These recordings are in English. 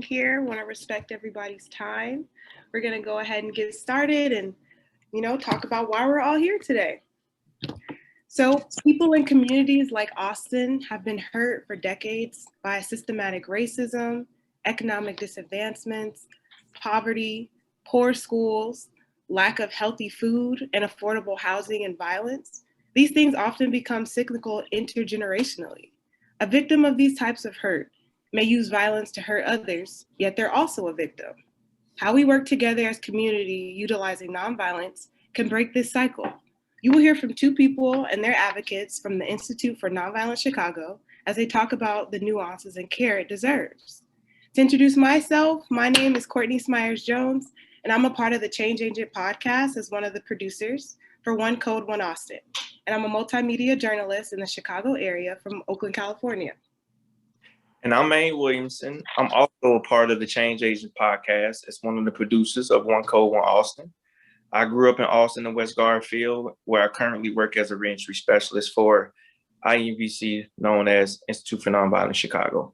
here. Want to respect everybody's time. We're going to go ahead and get started and, talk about why we're all here today. So people in communities like Austin have been hurt for decades by systematic racism, economic disadvancements, poverty, poor schools, lack of healthy food and affordable housing, and violence. These things often become cyclical intergenerationally. A victim of these types of hurt may use violence to hurt others, yet they're also a victim. How we work together as community utilizing nonviolence can break this cycle. You will hear from two people and their advocates from the Institute for Nonviolence Chicago as they talk about the nuances and care it deserves. To introduce myself, my name is Courtney Smyers-Jones, and I'm a part of the ChangeAgent Podcast as one of the producers for One Code, One Austin. And I'm a multimedia journalist in the Chicago area from Oakland, California. And I'm Maine Williamson. I'm also a part of the ChangeAgents Podcast as one of the producers of One Code, One Austin. I grew up in Austin and West Garfield, where I currently work as a reentry specialist for IUVC, known as Institute for Nonviolence Chicago.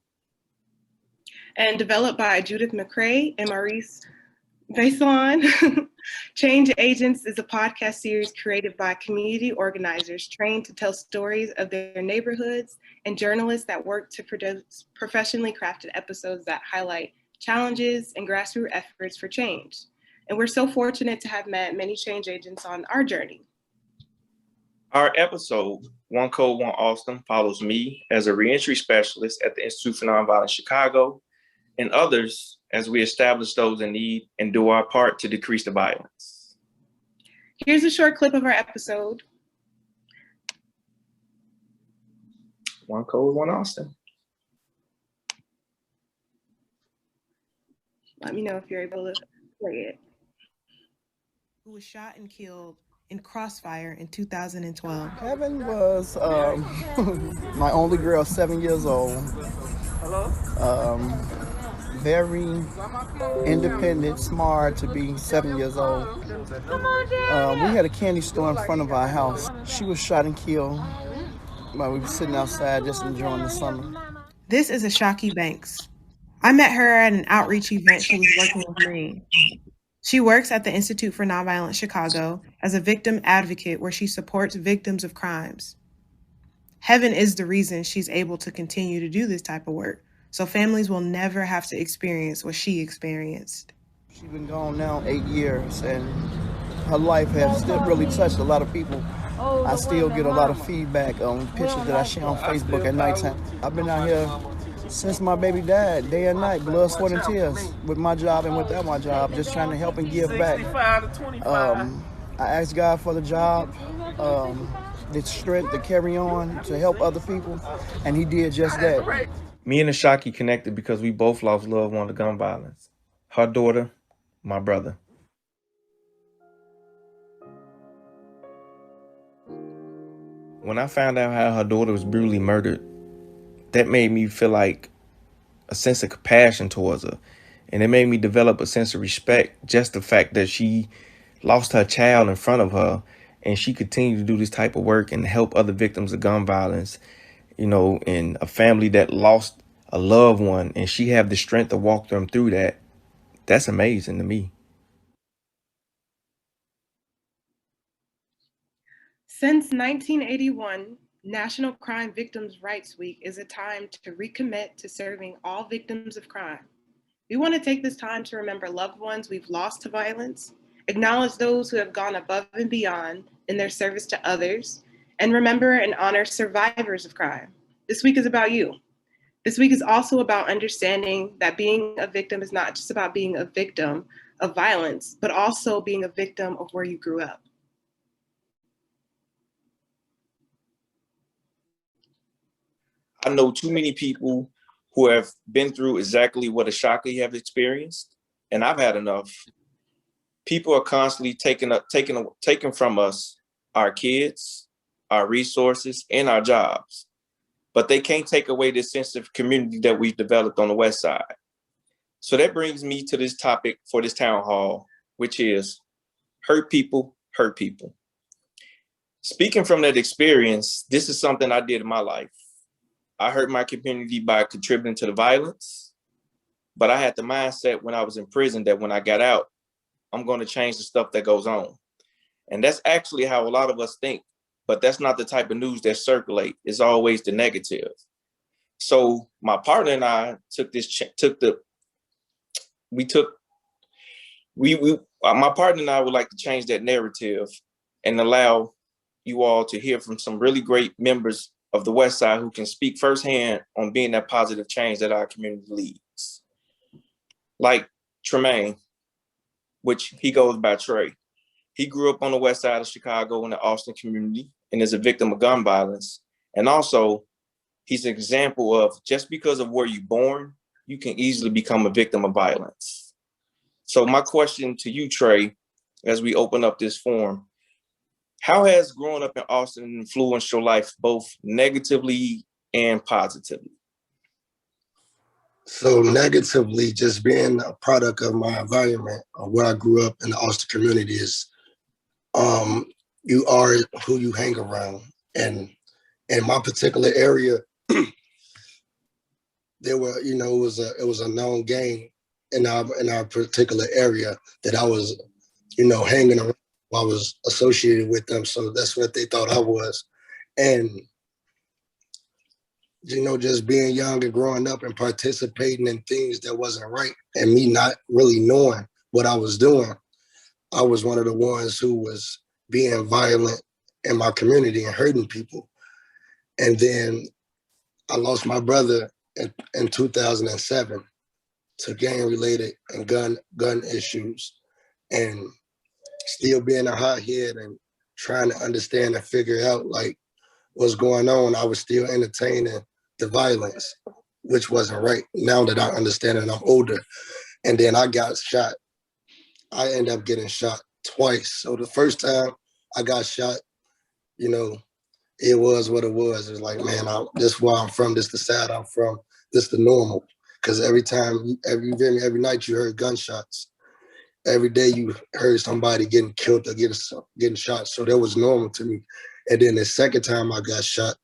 And developed by Judith McCrae and Maurice Baselon, ChangeAgents is a podcast series created by community organizers trained to tell stories of their neighborhoods and journalists that work to produce professionally crafted episodes that highlight challenges and grassroots efforts for change. And we're so fortunate to have met many change agents on our journey. Our episode, One Code, One Austin, follows me as a reentry specialist at the Institute for Nonviolence Chicago and others as we establish those in need and do our part to decrease the violence. Here's a short clip of our episode. One Code, One Austin. Let me know if you're able to play it. Who was shot and killed in crossfire in 2012. Heaven was my only girl, 7 years old. Very independent, smart to be 7 years old. We had a candy store in front of our house. She was shot and killed while we were sitting outside just enjoying the summer. This is Ashaki Banks. I met her at an outreach event she was working with me. She works at the Institute for Nonviolence Chicago as a victim advocate where she supports victims of crimes. Heaven is the reason she's able to continue to do this type of work, so families will never have to experience what she experienced. She's been gone now 8 years, and her life has still really touched a lot of people. I still get a lot of feedback on pictures that I share on Facebook at nighttime. I've been out here since my baby died, day and night, blood, sweat, and tears, with my job and without my job, just trying to help and give back. I asked God for the job, the strength to carry on, to help other people, and he did just that. Me and Ashaki connected because we both lost loved one to gun violence. Her daughter, my brother. When I found out how her daughter was brutally murdered, that made me feel like a sense of compassion towards her. And it made me develop a sense of respect, just the fact that she lost her child in front of her and she continued to do this type of work and help other victims of gun violence, in a family that lost a loved one, and she have the strength to walk them through that. That's amazing to me. Since 1981, National Crime Victims' Rights Week is a time to recommit to serving all victims of crime. We want to take this time to remember loved ones we've lost to violence, acknowledge those who have gone above and beyond in their service to others, and remember and honor survivors of crime. This week is about you. This week is also about understanding that being a victim is not just about being a victim of violence, but also being a victim of where you grew up. I know too many people who have been through exactly what Ashaki have experienced, and I've had enough. People are constantly taking from us our kids, our resources, and our jobs, but they can't take away this sense of community that we've developed on the West Side. So that brings me to this topic for this town hall, which is hurt people, hurt people. Speaking from that experience, this is something I did in my life. I hurt my community by contributing to the violence, But I had the mindset when I was in prison that when I got out, I'm going to change the stuff that goes on. And that's actually how a lot of us think, but that's not the type of news that circulate. It's always the negative. So my partner and I my partner and I would like to change that narrative and allow you all to hear from some really great members of the West Side who can speak firsthand on being that positive change that our community leads. Like Tremaine, which he goes by Trey. He grew up on the West Side of Chicago in the Austin community and is a victim of gun violence. And also, he's an example of just because of where you're born, you can easily become a victim of violence. So my question to you, Trey, as we open up this forum, how has growing up in Austin influenced your life both negatively and positively? So negatively, just being a product of my environment, or where I grew up in the Austin community, is you are who you hang around. And in my particular area, there were, it was a known gang in our particular area that I was, hanging around. I was associated with them, so that's what they thought I was. And just being young and growing up and participating in things that wasn't right, and me not really knowing what I was doing, I was one of the ones who was being violent in my community and hurting people. And then I lost my brother in 2007 to gang-related and gun issues, and still being a hothead and trying to understand and figure out like what's going on, I was still entertaining the violence, which wasn't right. Now that I understand it, I'm older. And then I got shot. I ended up getting shot twice. So the first time I got shot, it was what it was. It was like, man, this is where I'm from, this the side I'm from, this the normal. Because every every night you heard gunshots. Every day you heard somebody getting killed or getting shot. So that was normal to me. And then the second time I got shot,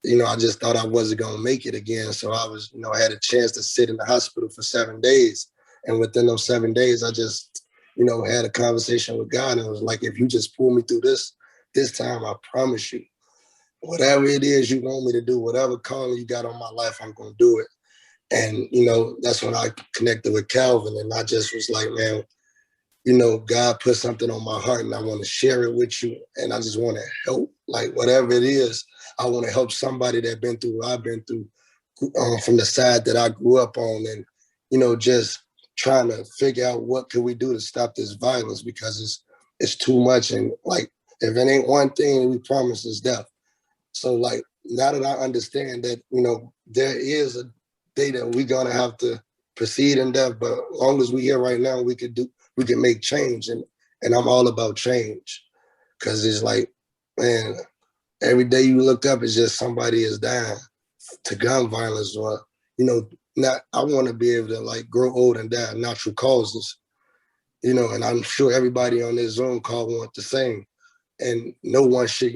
I just thought I wasn't going to make it again. So I was, I had a chance to sit in the hospital for 7 days. And within those 7 days, I just, had a conversation with God, and it was like, if you just pull me through this time, I promise you, whatever it is you want me to do, whatever calling you got on my life, I'm going to do it. And, that's when I connected with Calvin, and I just was like, man, God put something on my heart and I want to share it with you. And I just want to help, like whatever it is, I want to help somebody that been through what I've been through from the side that I grew up on, and, just trying to figure out what can we do to stop this violence, because it's too much. And like, if it ain't one thing, we promise is death. So like, now that I understand that, there is a day that we're going to have to proceed in death, but as long as we here right now, we can make change. And I'm all about change, because it's like, man, every day you look up, it's just somebody is dying to gun violence, or, I want to be able to like grow old and die of natural causes, and I'm sure everybody on this Zoom call wants the same. And no one should,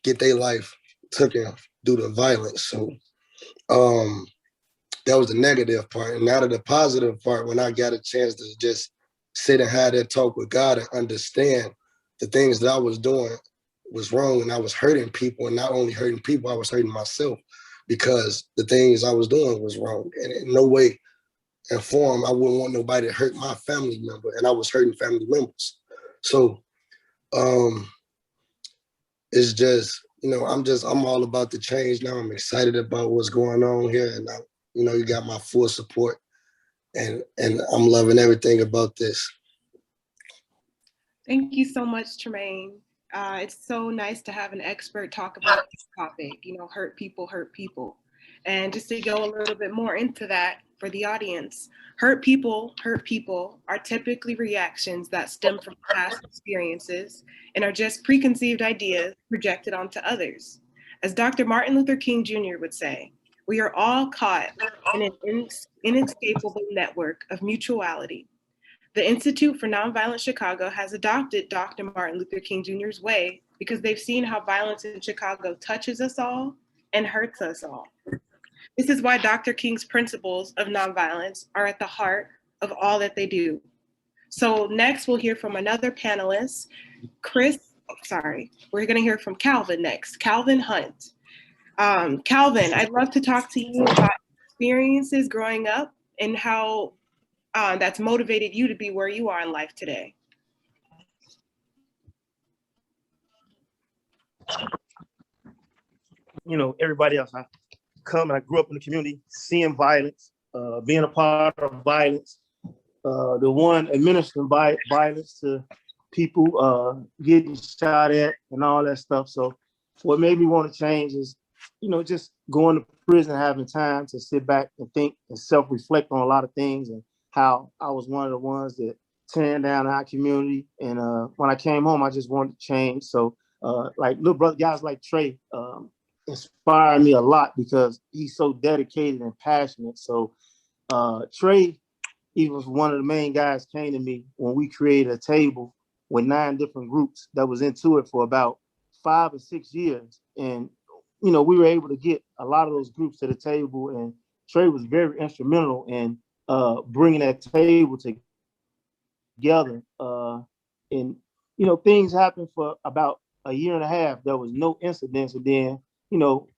get their life taken due to violence. So that was the negative part. And now to the positive part, when I got a chance to just sit and have that talk with God and understand the things that I was doing was wrong, and I was hurting people, and not only hurting people, I was hurting myself, because the things I was doing was wrong. And in no way and form, I wouldn't want nobody to hurt my family member, and I was hurting family members. So it's just, I'm all about the change now. I'm excited about what's going on here, and you got my full support, and I'm loving everything about this. Thank you so much, Tremaine. It's so nice to have an expert talk about this topic, hurt people. And just to go a little bit more into that for the audience, hurt people are typically reactions that stem from past experiences and are just preconceived ideas projected onto others. As Dr. Martin Luther King Jr. would say, we are all caught in an inescapable network of mutuality. The Institute for Nonviolence Chicago has adopted Dr. Martin Luther King Jr.'s way because they've seen how violence in Chicago touches us all and hurts us all. This is why Dr. King's principles of nonviolence are at the heart of all that they do. So next we'll hear from another panelist, we're gonna hear from Calvin next, Calvin Hunt. Calvin, I'd love to talk to you about experiences growing up and how that's motivated you to be where you are in life today. You know, everybody else, I grew up in the community, seeing violence, being a part of violence, the one administering violence to people getting shot at and all that stuff. So what made me want to change is, you know, just going to prison, having time to sit back and think and self-reflect on a lot of things, and how I was one of the ones that tearing down our community. And when I came home, I just wanted to change. So like little brother, guys like Trey inspired me a lot because he's so dedicated and passionate. So Trey, he was one of the main guys came to me when we created a table with 9 different groups that was into it for about 5 or 6 years. And, you know, we were able to get a lot of those groups to the table, and Trey was very instrumental in bringing that table together. And, you know, things happened for about a year and a half. There was no incidents. And then, you know,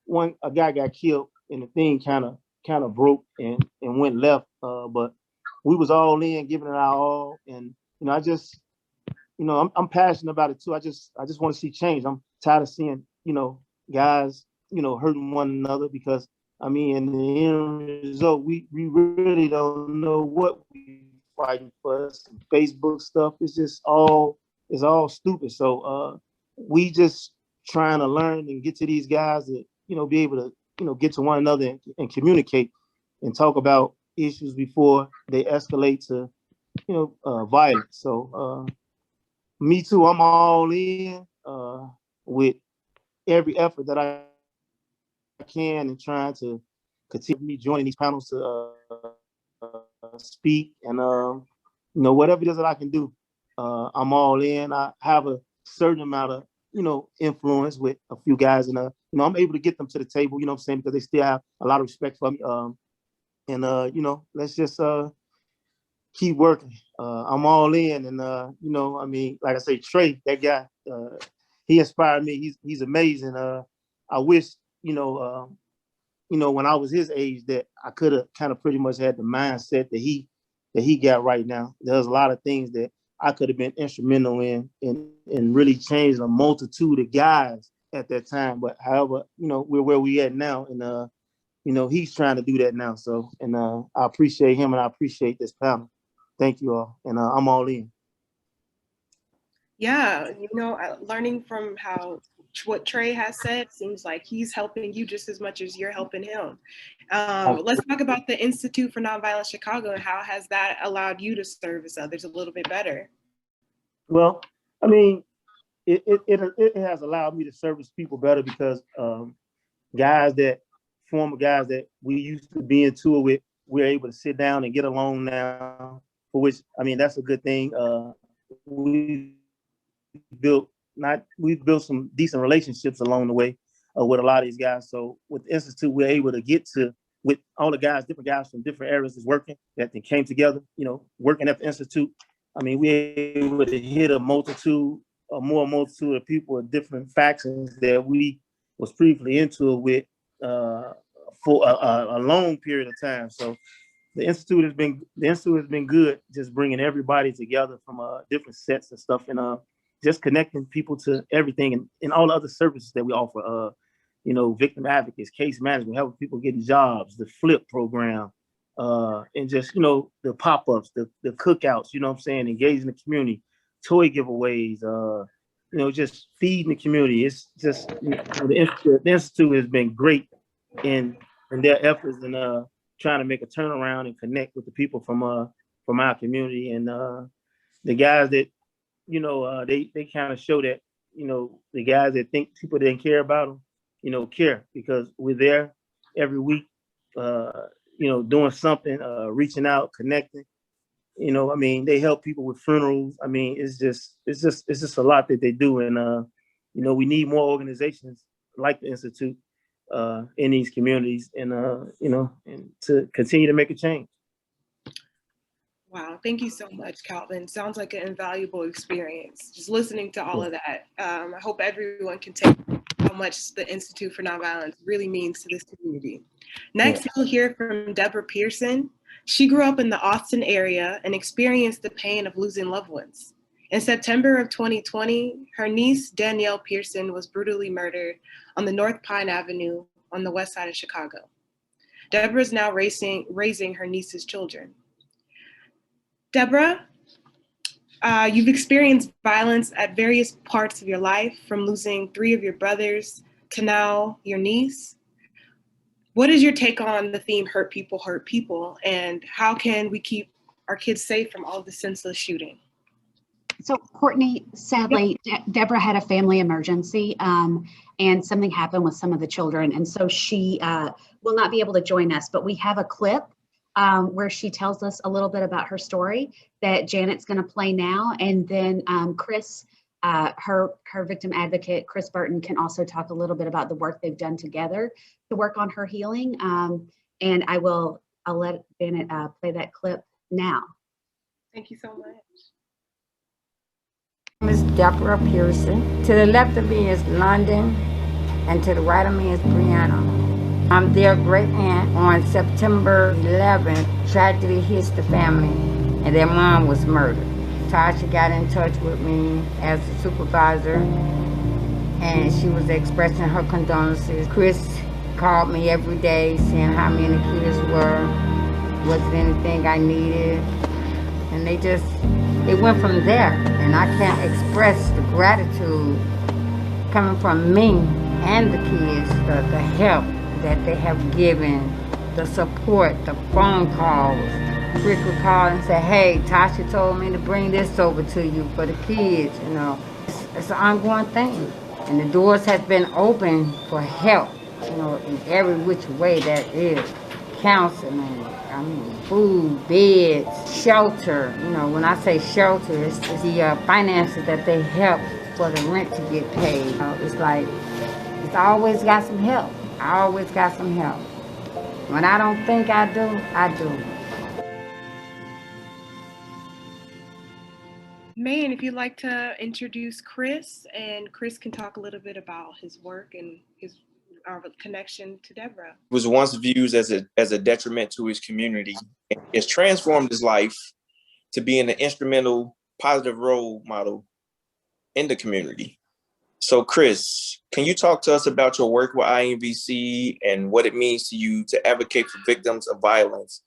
a guy got killed and the thing kind of broke and went left. But we was all in, giving it our all. And, you know, I just, you know, I'm passionate about it too. I just want to see change. I'm tired of seeing, you know, guys, you know, hurting one another, because I mean, in the end result, we really don't know what we fighting for. Some Facebook stuff. It's all stupid. So we just trying to learn and get to these guys that, you know, be able to, you know, get to one another and communicate and talk about issues before they escalate to, you know, violence. So me too, I'm all in with every effort that I can, and trying to continue me joining these panels to speak, and you know, whatever it is that I can do, I'm all in. I have a certain amount of, you know, influence with a few guys, and you know, I'm able to get them to the table, you know what I'm saying, because they still have a lot of respect for me. And you know, let's just keep working. I'm all in, and you know, I mean, like I say, Trey, that guy, he inspired me. He's amazing. I wish, you know, when I was his age, that I could have kind of pretty much had the mindset that he got right now. There's a lot of things that I could have been instrumental in really changing a multitude of guys at that time. But however, you know, we're where we at now, and you know, he's trying to do that now. So, and I appreciate him, and I appreciate this panel. Thank you all, and I'm all in. Yeah, you know, learning from what Trey has said, seems like he's helping you just as much as you're helping him. Let's talk about the Institute for Nonviolence Chicago, and how has that allowed you to service others a little bit better? Well, I mean, it has allowed me to service people better, because former guys that we used to be in tour with, we're able to sit down and get along now, for which, I mean, that's a good thing. We've built some decent relationships along the way with a lot of these guys. So with the Institute, we're able to get to, with all the guys, different guys from different areas is working, that they came together, you know, working at the Institute. I mean, we're able to hit a multitude of people of different factions that we was previously into with for a long period of time. So the Institute has been good, just bringing everybody together from different sets and stuff, and just connecting people to everything, and all the other services that we offer. You know, victim advocates, case management, helping people getting jobs, the flip program, and just, you know, the pop-ups, the cookouts, you know what I'm saying, engaging the community, toy giveaways, you know, just feeding the community. It's just, you know, the Institute has been great in their efforts, and trying to make a turnaround and connect with the people from our community. And the guys that, you know, they kind of show that, you know, the guys that think people didn't care about them, you know, care, because we're there every week, you know, doing something, reaching out, connecting. You know, I mean, they help people with funerals. I mean, it's just a lot that they do. And you know, we need more organizations like the Institute in these communities, and and to continue to make a change. Wow, thank you so much, Calvin. Sounds like an invaluable experience. Just listening to all of that. I hope everyone can take how much the Institute for Nonviolence really means to this community. Next, you'll hear from Deborah Pearson. She grew up in the Austin area and experienced the pain of losing loved ones. In September of 2020, her niece, Danielle Pearson, was brutally murdered on the North Pine Avenue on the west side of Chicago. Deborah is now raising her niece's children. Deborah, you've experienced violence at various parts of your life, from losing 3 of your brothers to now your niece. What is your take on the theme hurt people, and how can we keep our kids safe from all of the senseless shooting? So Courtney, sadly, Deborah had a family emergency, and something happened with some of the children. And so she will not be able to join us, but we have a clip where she tells us a little bit about her story that Janet's going to play now. And then Chris, her victim advocate, Chris Burton, can also talk a little bit about the work they've done together to work on her healing. And I'll let Janet play that clip now. Thank you so much. My name is Deborah Pearson. To the left of me is London, and to the right of me is Brianna. I'm their great aunt. On September 11th, tragedy hits the family, and their mom was murdered. Tasha got in touch with me as a supervisor, and she was expressing her condolences. Chris called me every day saying how many kids were, was there anything I needed, and it went from there. And I can't express the gratitude coming from me and the kids, the help that they have given, the support, the phone calls. Rick would call and say, hey, Tasha told me to bring this over to you for the kids, It's an ongoing thing. And the doors have been open for help, in every which way that is. Counseling, food, beds, shelter. When I say shelter, it's the finances that they help for the rent to get paid. It's like, it's always got some help. I always got some help. When I don't think I do, I do. Mayan, if you'd like to introduce Chris, and Chris can talk a little bit about his work and his connection to Deborah. He was once viewed as a detriment to his community. It's transformed his life to being an instrumental, positive role model in the community. So Chris, can you talk to us about your work with INVC and what it means to you to advocate for victims of violence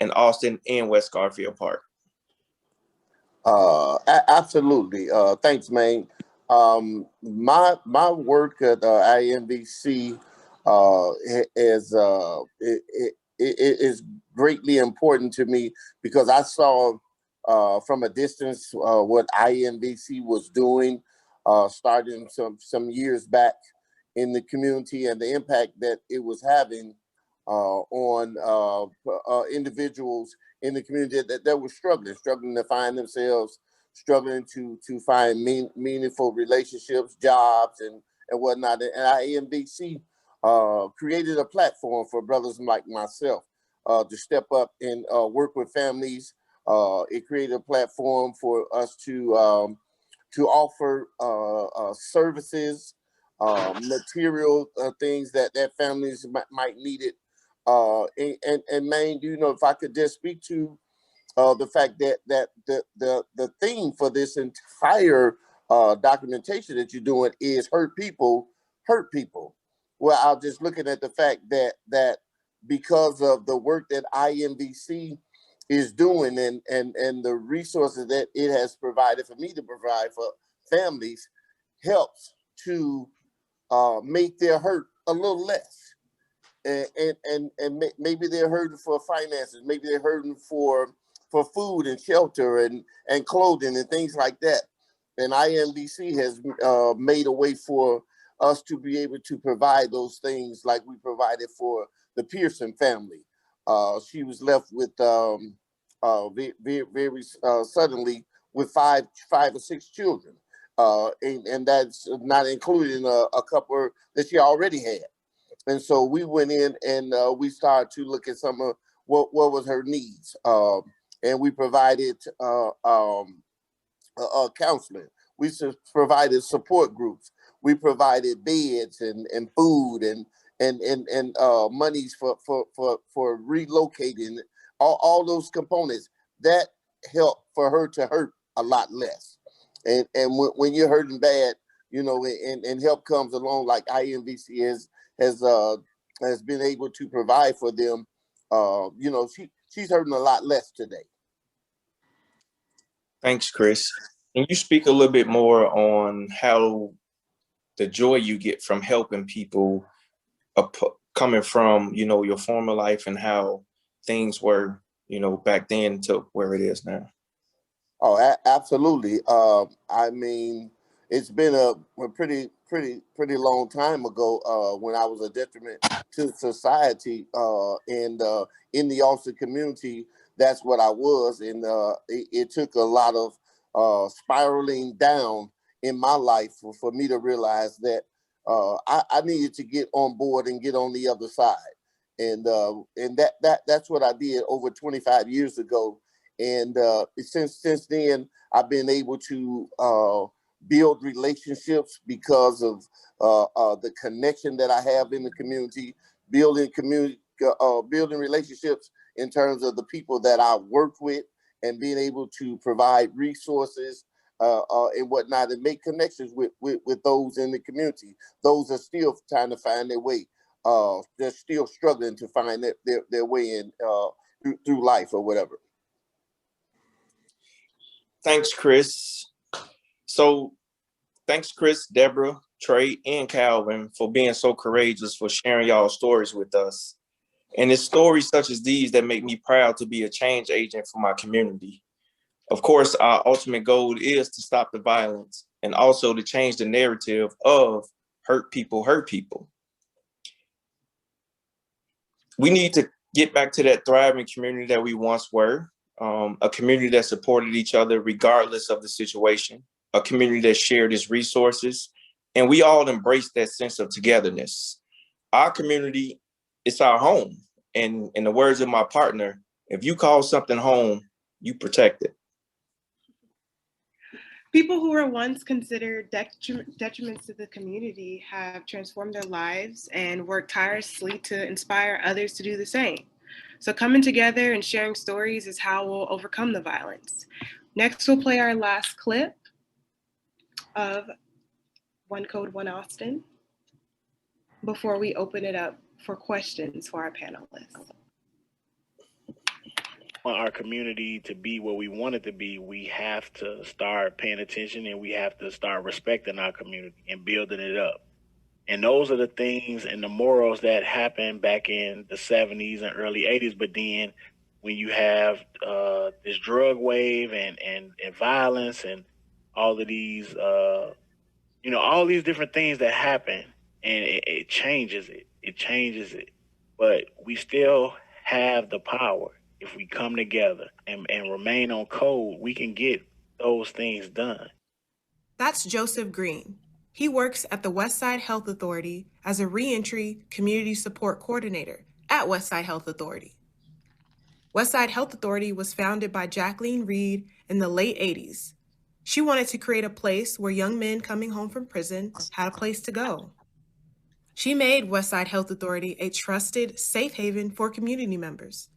in Austin and West Garfield Park? Absolutely. Thanks, man. My work at INVC is greatly important to me because I saw from a distance what INVC was doing starting some years back in the community and the impact that it was having on individuals in the community that were struggling to find themselves, struggling to find meaningful relationships, jobs, and whatnot. And INVC created a platform for brothers like myself to step up and work with families. It created a platform for us to offer services, material things that families might need it. And Maine, if I could just speak to the fact that the theme for this entire documentation that you're doing is hurt people. Well, I'm just looking at the fact that because of the work that INVC is doing and the resources that it has provided for me to provide for families helps to make their hurt a little less. And maybe they're hurting for finances, maybe they're hurting for food and shelter and clothing and things like that. And INVC has made a way for us to be able to provide those things like we provided for the Pearson family. She was left with very suddenly with five or six children. And that's not including a couple that she already had. And so we went in and we started to look at some of what was her needs. And we provided counseling. We provided support groups. We provided beds and food and monies for relocating, all those components. That helped for her to hurt a lot less. And when you're hurting bad, you know, and help comes along, like IMVC has been able to provide for them. You know, she's hurting a lot less today. Thanks, Chris. Can you speak a little bit more on how the joy you get from helping people coming from, you know, your former life and how things were, you know, back then to where it is now? Oh, absolutely. I mean, it's been a pretty long time ago when I was a detriment to society, and in the Austin community, that's what I was. And it took a lot of spiraling down in my life for me to realize that I needed to get on board and get on the other side. And that's what I did over 25 years ago. And since then, I've been able to build relationships because of the connection that I have in the community, building relationships in terms of the people that I work with, and being able to provide resources and whatnot, and make connections with those in the community. Those are still trying to find their way. They're still struggling to find their way in through life or whatever. Thanks, Chris. So thanks, Chris, Deborah, Trey, and Calvin for being so courageous, for sharing y'all stories with us. And it's stories such as these that make me proud to be a change agent for my community. Of course, our ultimate goal is to stop the violence and also to change the narrative of hurt people hurt people. We need to get back to that thriving community that we once were, a community that supported each other regardless of the situation, a community that shared its resources, and we all embrace that sense of togetherness. Our community, it's our home. And in the words of my partner, if you call something home, you protect it. People who were once considered detriments to the community have transformed their lives and worked tirelessly to inspire others to do the same. So coming together and sharing stories is how we'll overcome the violence. Next, we'll play our last clip of One Code, One Austin before we open it up for questions for our panelists. Want our community to be what we want it to be, we have to start paying attention, and we have to start respecting our community and building it up. And those are the things and the morals that happened back in the 70s and early 80s. But then when you have this drug wave and violence and all of these, all these different things that happen, and it changes it. It changes it. But we still have the power. If we come together and remain on code, we can get those things done. That's Joseph Green. He works at the Westside Health Authority as a reentry community support coordinator at Westside Health Authority. Westside Health Authority was founded by Jacqueline Reed in the late 80s. She wanted to create a place where young men coming home from prison had a place to go. She made Westside Health Authority a trusted, safe haven for community members.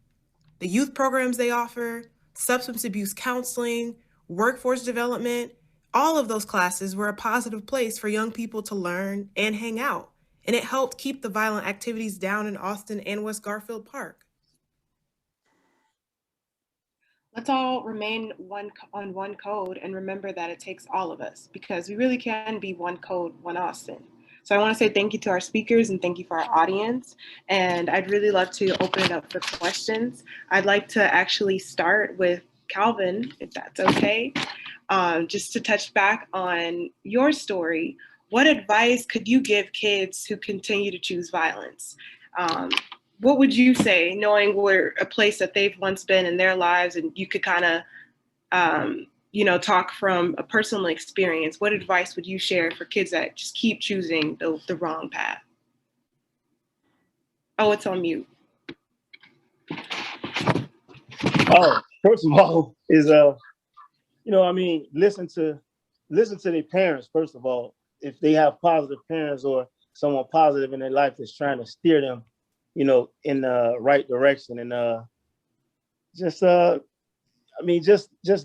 The youth programs they offer, substance abuse counseling, workforce development, all of those classes were a positive place for young people to learn and hang out, and it helped keep the violent activities down in Austin and West Garfield Park. Let's all remain on one code and remember that it takes all of us, because we really can be one code, one Austin. So I want to say thank you to our speakers and thank you for our audience. And I'd really love to open it up for questions. I'd like to actually start with Calvin, if that's okay, just to touch back on your story. What advice could you give kids who continue to choose violence? What would you say, knowing we're a place that they've once been in their lives, and you could kind of talk from a personal experience? What advice would you share for kids that just keep choosing the wrong path? Oh, it's on mute. Oh, first of all, is listen to their parents, first of all. If they have positive parents or someone positive in their life that's trying to steer them, in the right direction. And just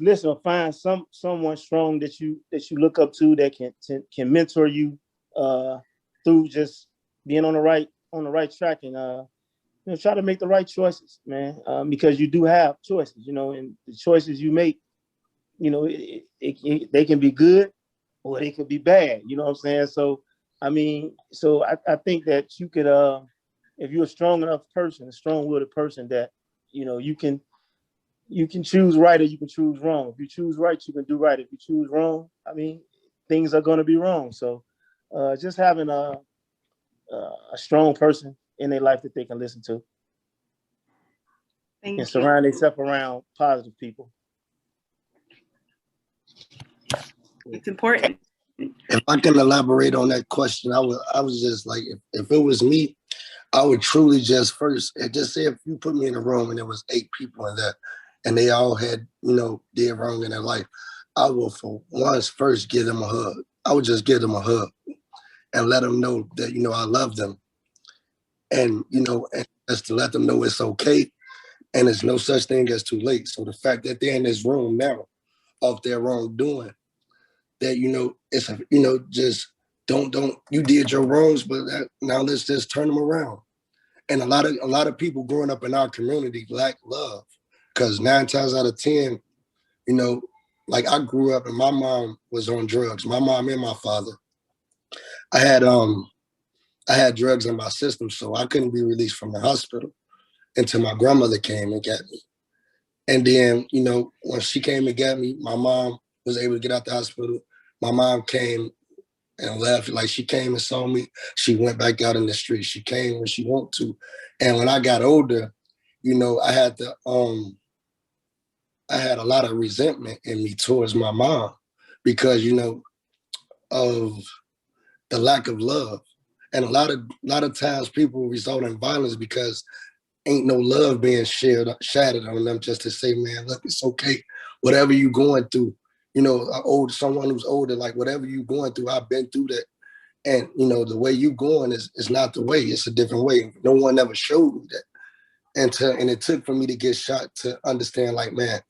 listen or find someone strong that you look up to that can mentor you through just being on the right track, and try to make the right choices, man, because you do have choices, and the choices you make, they can be good or they could be bad. You know what I'm saying? So, I think that you could, if you're a strong enough person, a strong-willed person, that, you can choose right or you can choose wrong. If you choose right, you can do right. If you choose wrong, things are going to be wrong. So, just having a strong person in their life that they can listen to. Thank and you. surround themselves around positive people. It's important. If I can elaborate on that question, I was just like, if it was me, I would truly just first, and just say if you put me in a room and there was 8 people in that, and they all had, did wrong in their life, I will for once first give them a hug. I would just give them a hug and let them know that, I love them. And, and just to let them know it's okay. And there's no such thing as too late. So the fact that they're in this room now of their wrongdoing, that, it's, just don't, you did your wrongs, but now let's just turn them around. And a lot of people growing up in our community lack love, because 9 times out of 10, like I grew up and my mom was on drugs. My mom and my father. I had drugs in my system, so I couldn't be released from the hospital until my grandmother came and got me. And then, when she came and got me, my mom was able to get out the hospital. My mom came and left. Like, she came and saw me. She went back out in the street. She came when she wanted to. And when I got older, I had a lot of resentment in me towards my mom because, of the lack of love. And a lot of times people result in violence because ain't no love being shattered on them, just to say, man, look, it's okay. Whatever you going through, someone who's older, like whatever you going through, I've been through that. And, the way you going is not the way, it's a different way. No one ever showed me that. And it took for me to get shot to understand, like, man,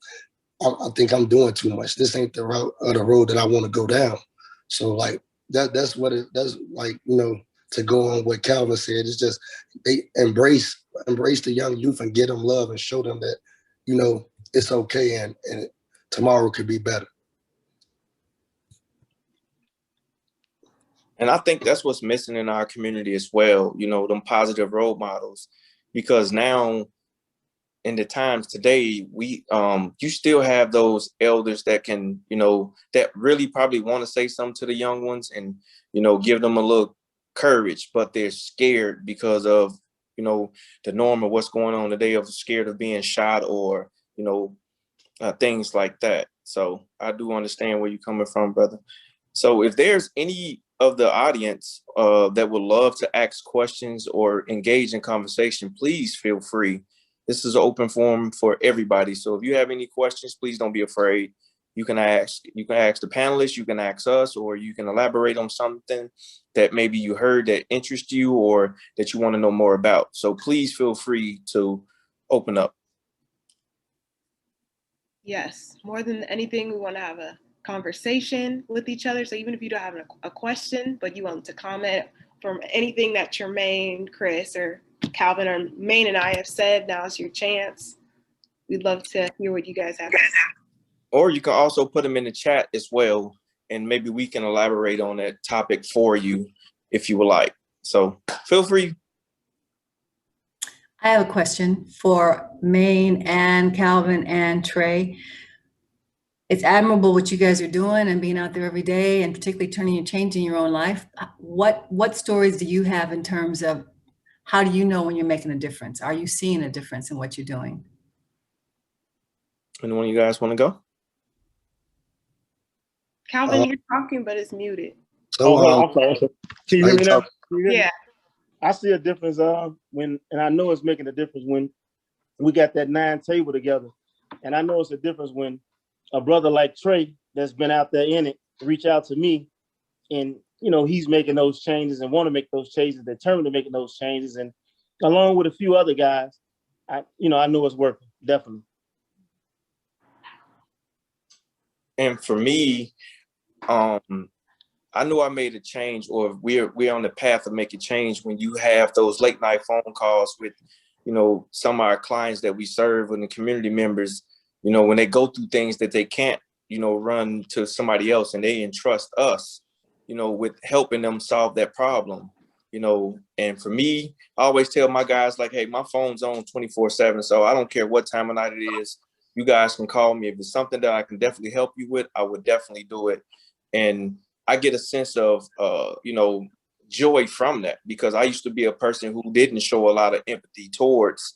I think I'm doing too much. This ain't the route or the road that I want to go down. So like, that's like, to go on what Calvin said, it's just, they embrace the young youth and get them love and show them that, it's okay and tomorrow could be better. And I think that's what's missing in our community as well, them positive role models, because now in the times today, you still have those elders that can, that really probably want to say something to the young ones and, give them a little courage, but they're scared because of, the norm of what's going on today, of scared of being shot or, things like that. So I do understand where you're coming from, brother. So if there's any of the audience that would love to ask questions or engage in conversation, please feel free. This is an open forum for everybody. So if you have any questions, please don't be afraid. You can ask the panelists, you can ask us, or you can elaborate on something that maybe you heard that interests you or that you want to know more about. So please feel free to open up. Yes, more than anything, we want to have a conversation with each other. So even if you don't have a question, but you want to comment from anything that Tremaine, Chris, or Calvin, or Maine and I have said, now's your chance. We'd love to hear what you guys have to say. Or you can also put them in the chat as well, and maybe we can elaborate on that topic for you if you would like. So feel free. I have a question for Maine and Calvin and Trey. It's admirable what you guys are doing and being out there every day, and particularly changing your own life. What stories do you have in terms of how do you know when you're making a difference? Are you seeing a difference in what you're doing? Anyone of you guys want to go? Calvin, you're talking, but it's muted. So, I'm sorry. Can you hear me now? Yeah. I see a difference when, and I know it's making a difference when we got that 9 table together. And I know it's a difference when a brother like Trey that's been out there in it reach out to me, and he's making those changes and want to make those changes, determined to making those changes, and along with a few other guys, I know it's working, definitely. And for me, I knew I made a change, or we're on the path of making change when you have those late night phone calls with, some of our clients that we serve and the community members, when they go through things that they can't, run to somebody else, and they entrust us, with helping them solve that problem, and for me, I always tell my guys, like, hey, my phone's on 24/7. So I don't care what time of night it is. You guys can call me. If it's something that I can definitely help you with, I would definitely do it. And I get a sense of, joy from that, because I used to be a person who didn't show a lot of empathy towards,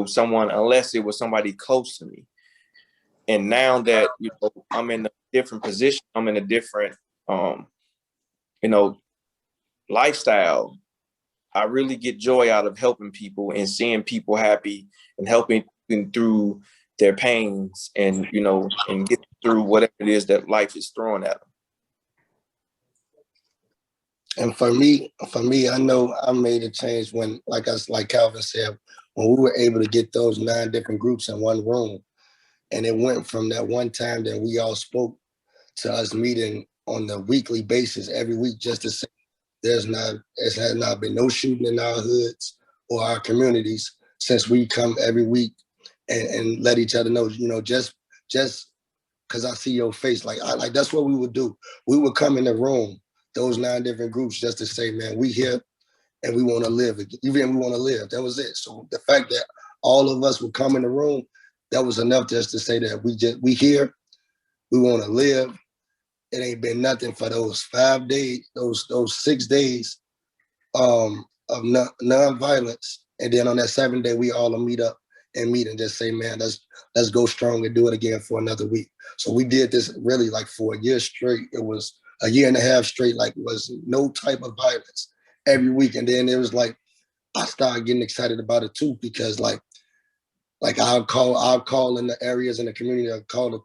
someone, unless it was somebody close to me. And now that, I'm in a different position, I'm in a different, lifestyle, I really get joy out of helping people and seeing people happy and helping them through their pains and, and get through whatever it is that life is throwing at them. And for me, I know I made a change when, like Calvin said, when we were able to get those 9 different groups in one room. And it went from that one time that we all spoke to us meeting on a weekly basis every week, just to say it has not been no shooting in our hoods or our communities since we come every week and let each other know, just because I see your face, like that's what we would do. We would come in the room, those 9 different groups, just to say, man, we here and we want to live. Even we want to live. That was it. So the fact that all of us would come in the room, that was enough just to say that we here, we want to live. It ain't been nothing for those 5 days, those 6 days of nonviolence. And then on that 7th day, we all meet up and just say, man, let's go strong and do it again for another week. So we did this really like for a year straight. It was a year and a half straight, like was no type of violence every week. And then it was like, I started getting excited about it too, because like I'll call in the areas in the community, I'll call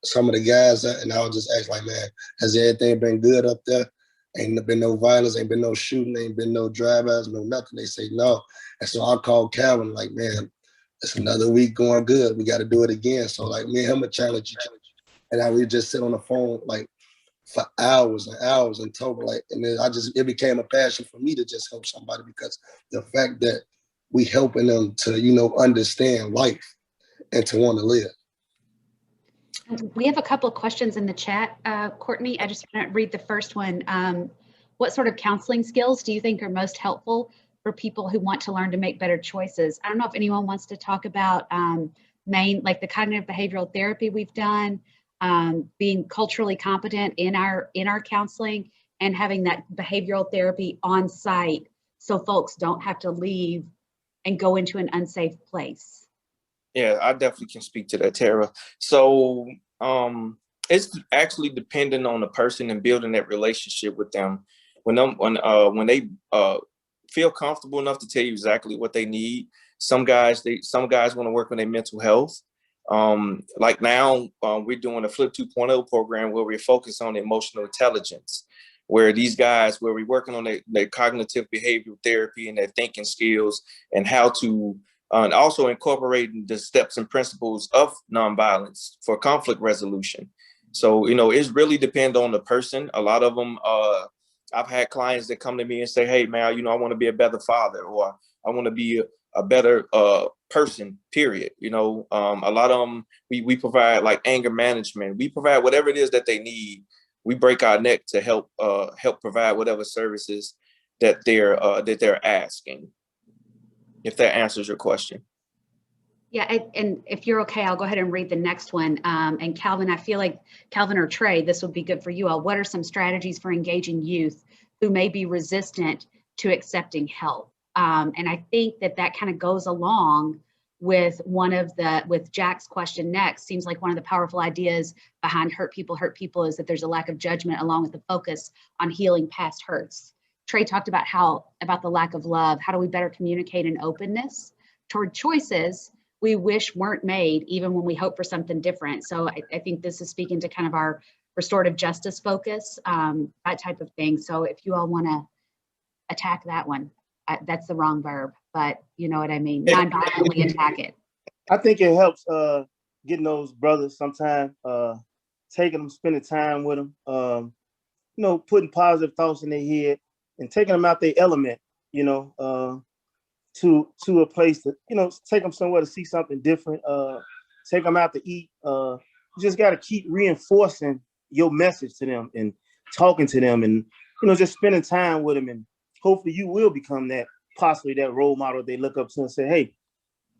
some of the guys, and I'll just ask, like, man, has everything been good up there? Ain't been no violence, ain't been no shooting, ain't been no drive-bys, no nothing. They say no. And so I called Calvin, like, man, it's another week going good. We got to do it again. So like me and him would challenge each other. And I would just sit on the phone like for hours and hours and talk, like, and then it became a passion for me to just help somebody, because the fact that we helping them to, understand life and to want to live. We have a couple of questions in the chat, Courtney. I just want to read the first one. What sort of counseling skills do you think are most helpful for people who want to learn to make better choices? I don't know if anyone wants to talk about like the cognitive behavioral therapy we've done, being culturally competent in our counseling, and having that behavioral therapy on site so folks don't have to leave and go into an unsafe place. Yeah, I definitely can speak to that, Tara. So it's actually dependent on the person and building that relationship with them. When they feel comfortable enough to tell you exactly what they need. Some guys want to work on their mental health. Like now, we're doing a Flip 2.0 program where we're focused on emotional intelligence, where we're working on their cognitive behavioral therapy and their thinking skills, and how to, and also incorporating the steps and principles of nonviolence for conflict resolution. So, it's really depend on the person. A lot of them, I've had clients that come to me and say, hey, man, I want to be a better father, or I want to be a better person, period. A lot of them, we provide like anger management. We provide whatever it is that they need. We break our neck to help provide whatever services that they're asking. If that answers your question. Yeah, and if you're okay, I'll go ahead and read the next one. And Calvin, I feel like Calvin or Trey, this would be good for you all. What are some strategies for engaging youth who may be resistant to accepting help? And I think that kind of goes along with with Jack's question next. Seems like one of the powerful ideas behind Hurt People is that there's a lack of judgment, along with the focus on healing past hurts. Trey talked about about the lack of love. How do we better communicate an openness toward choices we wish weren't made, even when we hope for something different? So I think this is speaking to kind of our restorative justice focus, that type of thing. So if you all want to attack that one, that's the wrong verb, but you know what I mean. Non-violently attack it. I think it helps getting those brothers sometime, taking them, spending time with them, you know, putting positive thoughts in their head and taking them out their element, you know, to a place to, you know, take them somewhere to see something different, take them out to eat. You just got to keep reinforcing your message to them and talking to them and, you know, just spending time with them. And hopefully you will become possibly that role model they look up to and say, hey,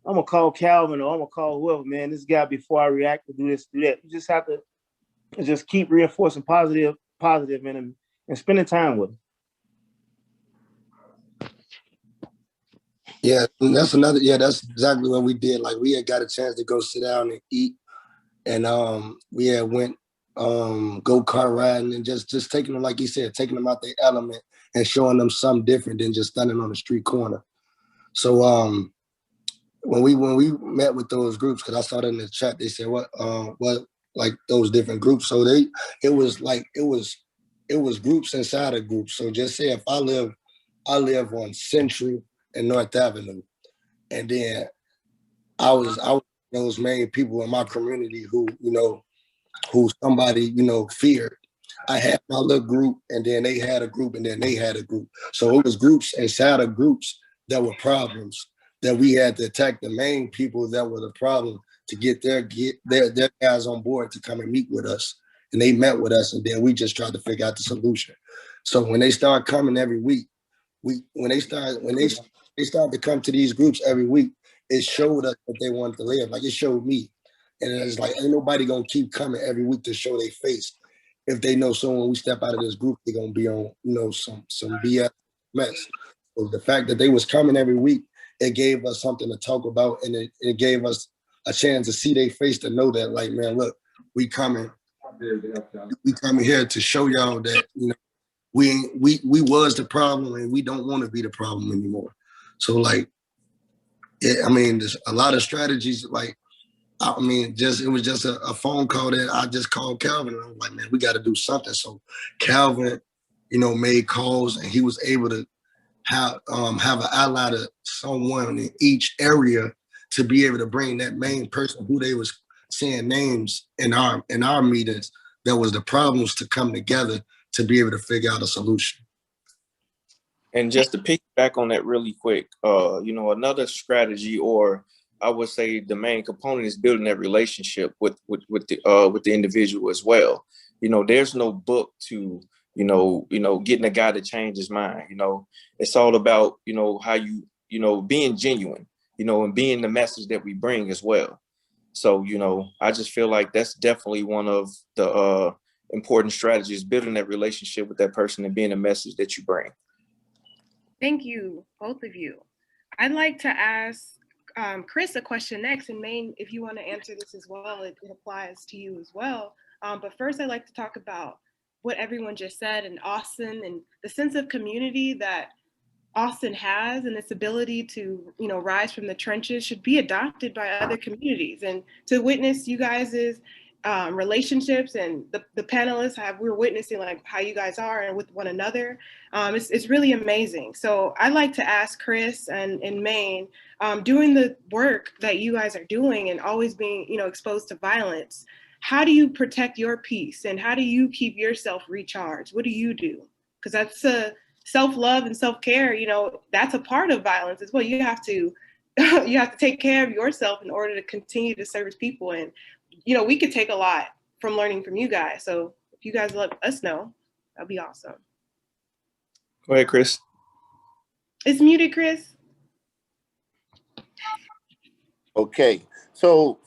I'm gonna call Calvin or I'm gonna call whoever, man, this guy before I react to do this, do that. You just have to just keep reinforcing positive in him and spending time with him. Yeah, that's exactly what we did. Like we had got a chance to go sit down and eat, and we had went go-kart riding and just taking them, like you said, taking them out their element and showing them something different than just standing on the street corner. So when we met with those groups, because I saw that in the chat, they said what like those different groups. So it was groups inside of groups. So just say if I live on Central and North Avenue, and then I was those main people in my community who somebody feared. I had my little group, and then they had a group, and then they had a group. So it was groups inside of groups that were problems that we had to attack the main people that were the problem to get their guys on board to come and meet with us. And they met with us, and then we just tried to figure out the solution. So when they start coming every week, when they started to come to these groups every week, it showed us that they wanted to live. Like it showed me. And it's like, ain't nobody gonna keep coming every week to show their face if they know someone, we step out of this group, they're gonna be on, some BS mess. So the fact that they was coming every week, it gave us something to talk about, and it gave us a chance to see their face, to know that, like, man, look, we coming here to show y'all that we was the problem, and we don't want to be the problem anymore. So like, there's a lot of strategies. Like, it was just a phone call that I just called Calvin, and I was like, man, we got to do something. So Calvin, made calls, and he was able to have an ally to someone in each area to be able to bring that main person who they was saying names in our meetings that was the problems to come together to be able to figure out a solution. And just to piggyback on that really quick, another strategy, or I would say the main component, is building that relationship with the individual as well. There's no book to getting a guy to change his mind. It's all about how you being genuine, and being the message that we bring as well. So I just feel like that's definitely one of the important strategies, building that relationship with that person and being a message that you bring. Thank you, both of you. I'd like to ask Chris a question next, and Maine, if you want to answer this as well, it applies to you as well. But first, I'd like to talk about what everyone just said, and Austin, and the sense of community that Austin has, and its ability to rise from the trenches should be adopted by other communities. And to witness you guys' relationships, and the panelists we're witnessing like how you guys are and with one another, it's really amazing. So I'd like to ask Chris and Maine, doing the work that you guys are doing and always being exposed to violence, how do you protect your peace, and how do you keep yourself recharged? What do you do? Because that's self-love and self-care, that's a part of violence as well. You have to take care of yourself in order to continue to service people. And we could take a lot from learning from you guys. So if you guys let us know, that'd be awesome. Go ahead, Chris. It's muted, Chris. Okay. So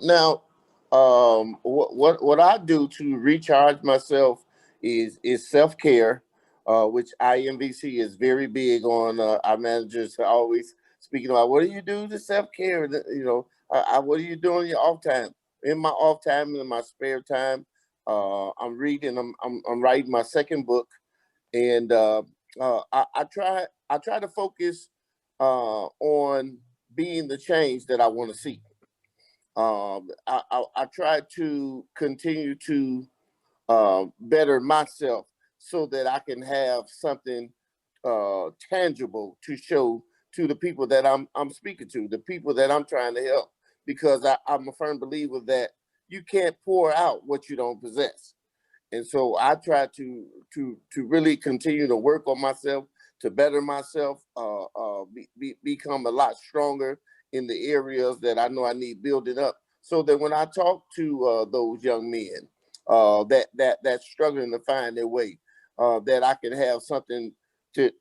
now, what I do to recharge myself is self-care, which IMVC is very big on. Our managers are always speaking about, what do you do to self-care? What do you do in your off time? In my off time and in my spare time, I'm reading. I'm writing my second book, and I try to focus on being the change that I want to see. I try to continue to better myself so that I can have something tangible to show to the people that I'm speaking to, the people that I'm trying to help, because I'm a firm believer that you can't pour out what you don't possess. And so I try to really continue to work on myself, to better myself, become a lot stronger in the areas that I know I need building up, so that when I talk to those young men that's struggling to find their way, that I can have something to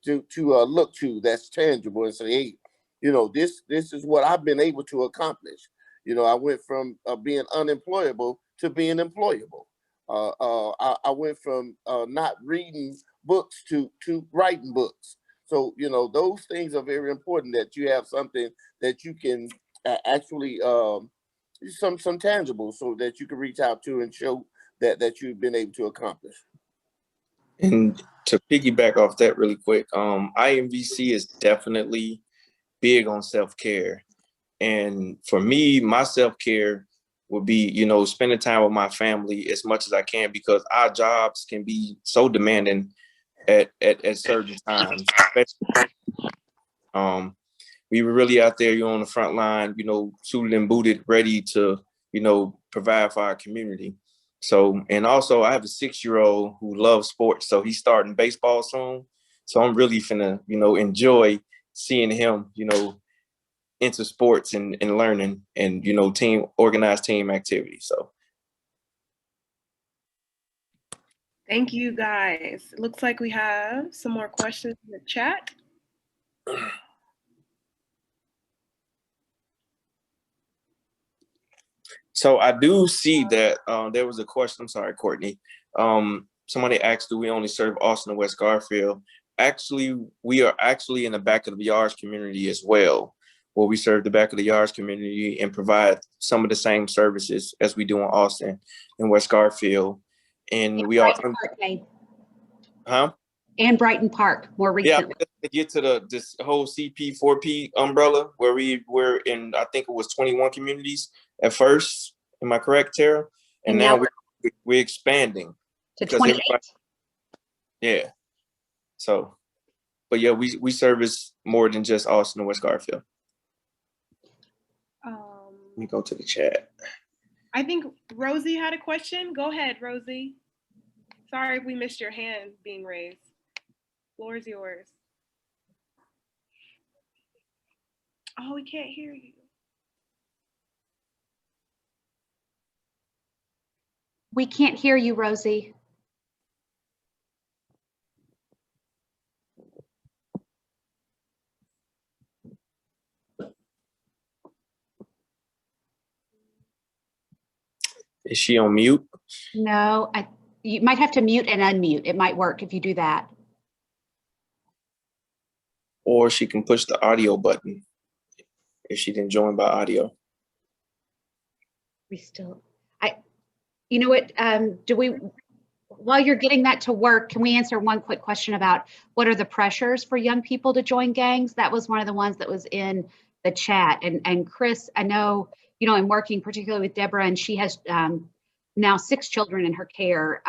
look to that's tangible and say, hey, you know, this is what I've been able to accomplish. You know, I went from being unemployable to being employable. I went from not reading books to writing books. So, you know, those things are very important, that you have something that you can actually, some tangible, so that you can reach out to and show that you've been able to accomplish. And to piggyback off that really quick, IMVC is definitely big on self-care. And for me, my self-care would be, you know, spending time with my family as much as I can, because our jobs can be so demanding at certain times. We were really out there, you know, on the front line, you know, suited and booted, ready to, you know, provide for our community. So, and also I have a 6-year-old who loves sports, so he's starting baseball soon. So I'm really finna, you know, enjoy seeing him, you know, into sports and learning and, you know, organized team activities. So. Thank you, guys. It looks like we have some more questions in the chat. So I do see that there was a question. I'm sorry, Courtney. Somebody asked, do we only serve Austin and West Garfield? Actually, we are actually in the back of the yards community as well, where we serve the back of the yards community and provide some of the same services as we do in Austin and West Garfield. And we are, and Brighton Park more recently. Yeah, to get to this whole CP4P umbrella, where we were in, I think it was 21 communities at first. Am I correct, Tara? And now we're expanding to 28. Yeah. So, but yeah, we service more than just Austin and West Garfield. Let me go to the chat. I think Rosie had a question. Go ahead, Rosie. Sorry if we missed your hand being raised. Floor is yours. Oh, we can't hear you. We can't hear you, Rosie. Is she on mute? No, you might have to mute and unmute. It might work if you do that. Or she can push the audio button if she didn't join by audio. You know what, while you're getting that to work, can we answer one quick question about what are the pressures for young people to join gangs? That was one of the ones that was in the chat. And Chris, I know, you know, I'm working particularly with Deborah, and she has now 6 children in her care.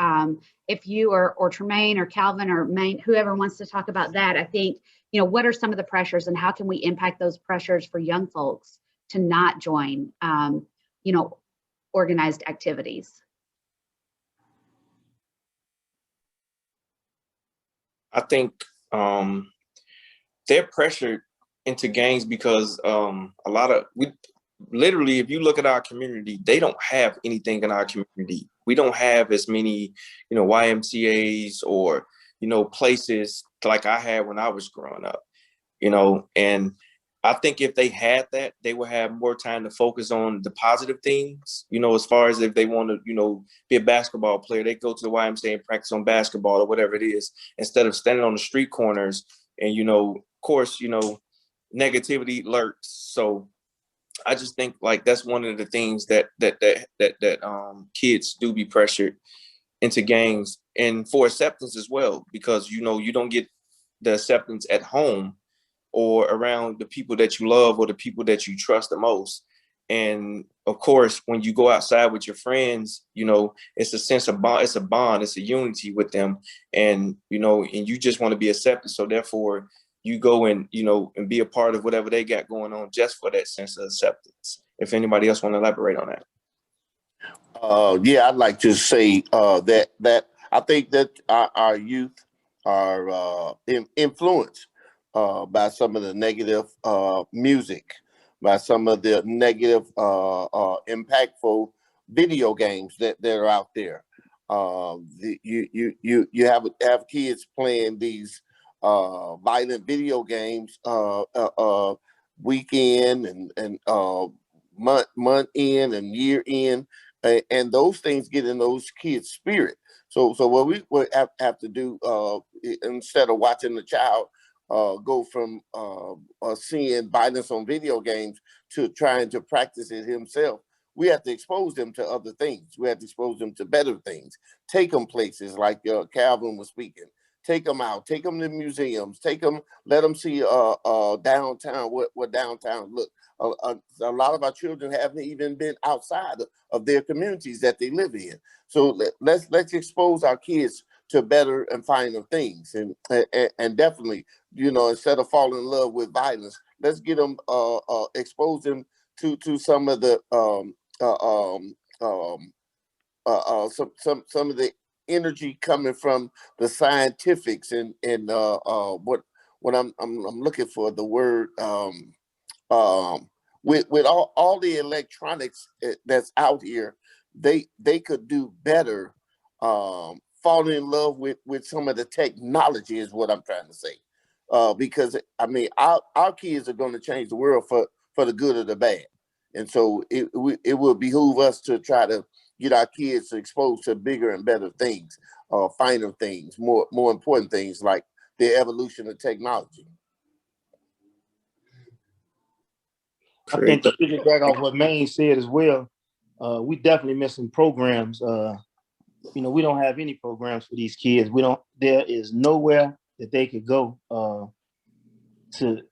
If you or Tremaine or Calvin or Maine, whoever wants to talk about that, I think, you know, what are some of the pressures and how can we impact those pressures for young folks to not join, you know, organized activities? I think they're pressured into gangs because literally, if you look at our community, they don't have anything in our community. We don't have as many, you know, YMCAs or, you know, places like I had when I was growing up, you know, and I think if they had that, they would have more time to focus on the positive things, you know, as far as if they want to, you know, be a basketball player, they go to the YMCA and practice on basketball or whatever it is, instead of standing on the street corners. And, you know, of course, you know, negativity lurks. So I just think like that's one of the things that kids do be pressured into gangs, and for acceptance as well, because, you know, you don't get the acceptance at home or around the people that you love or the people that you trust the most. And of course, when you go outside with your friends, you know, it's a sense of bond, it's a bond, it's a unity with them. And, you know, and you just want to be accepted. So therefore you go and, you know, and be a part of whatever they got going on just for that sense of acceptance. If anybody else want to elaborate on that. Yeah, I'd like to say that I think that our youth are influenced by some of the negative music, by some of the negative, impactful video games that are out there. You have kids playing these violent video games week in and month in and year in, and those things get in those kids' spirit. So what we would have to do, instead of watching the child go from seeing violence on video games to trying to practice it himself, we have to expose them to other things. We have to expose them to better things. Take them places like Calvin was speaking. Take them out. Take them to museums. Take them. Let them see downtown. What downtown look. A lot of our children haven't even been outside of their communities that they live in. So let's expose our kids to better and finer things, and definitely, you know, instead of falling in love with violence, let's get them expose them to some of the some of the energy coming from the scientifics and what I'm looking for, the word with all the electronics that's out here, they could do better falling in love with some of the technology is what I'm trying to say, because I mean our kids are going to change the world for the good or the bad, and so it will behoove us to try to get our kids exposed to bigger and better things, finer things, more important things like the evolution of technology. I think to piggyback off what Maine said as well, we definitely missing programs. You know, we don't have any programs for these kids. There is nowhere that they could go to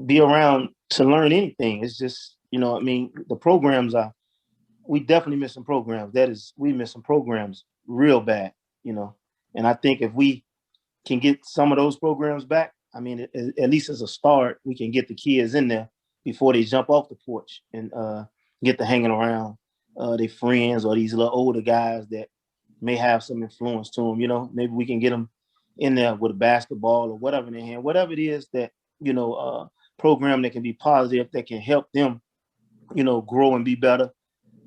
be around to learn anything. It's just, you know, I mean, the programs we definitely missing programs. We missing programs real bad, you know. And I think if we can get some of those programs back, I mean, at least as a start, we can get the kids in there before they jump off the porch and get to hanging around their friends or these little older guys that may have some influence to them. You know, maybe we can get them in there with a basketball or whatever in their hand, whatever it is that, you know, program that can be positive, that can help them, you know, grow and be better.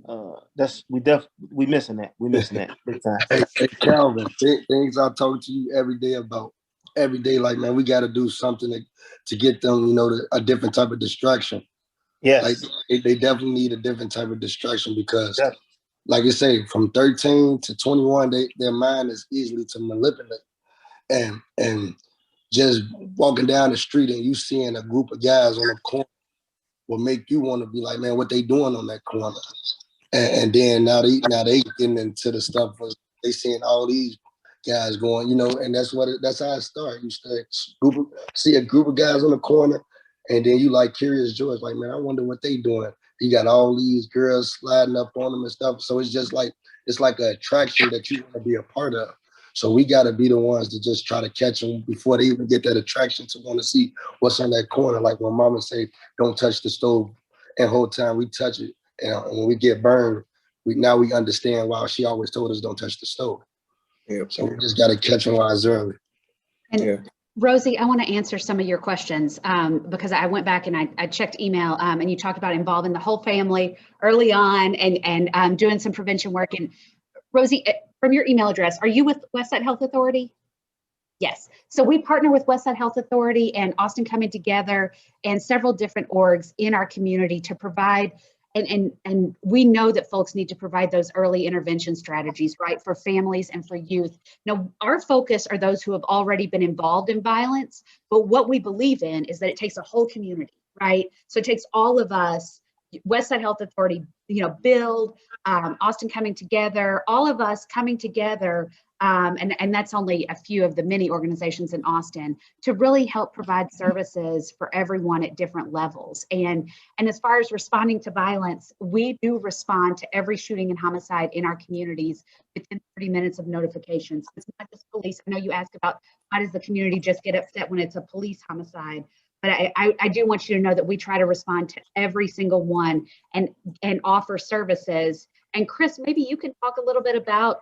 We missing that. We missing that big time. Hey, Calvin, things I talk to you every day about. Every day, like, man, we got to do something to get them, you know, a different type of distraction. Yes. Like they definitely need a different type of distraction because, like you say, from 13 to 21, their mind is easily to manipulate. And just walking down the street and you seeing a group of guys on a corner will make you want to be like, man, what they doing on that corner? And then now they getting into the stuff was they seeing all these guys going, you know, and that's how it starts. You see a group of guys on the corner, and then you like Curious George, like, man, I wonder what they doing. You got all these girls sliding up on them and stuff. So it's just like it's like an attraction that you want to be a part of. So we got to be the ones to just try to catch them before they even get that attraction to want to see what's on that corner. Like when Mama say, "Don't touch the stove," and the whole time we touch it. And when we get burned, we understand why she always told us don't touch the stove. Yeah. So we just got to catch them while it's early. And Rosie, I want to answer some of your questions because I went back and I checked email and you talked about involving the whole family early on and doing some prevention work. And Rosie, from your email address, are you with Westside Health Authority? Yes. So we partner with Westside Health Authority and Austin Coming Together and several different orgs in our community to provide. And we know that folks need to provide those early intervention strategies, right, for families and for youth. Now, our focus are those who have already been involved in violence, but what we believe in is that it takes a whole community, right? So it takes all of us Westside Health Authority, Build, Austin Coming Together, all of us coming together, and that's only a few of the many organizations in Austin, to really help provide services for everyone at different levels. And as far as responding to violence, we do respond to every shooting and homicide in our communities within 30 minutes of notifications. It's not just police. I know you asked about why does the community just get upset when it's a police homicide. But I do want you to know that we try to respond to every single one and offer services. And Chris, maybe you can talk a little bit about,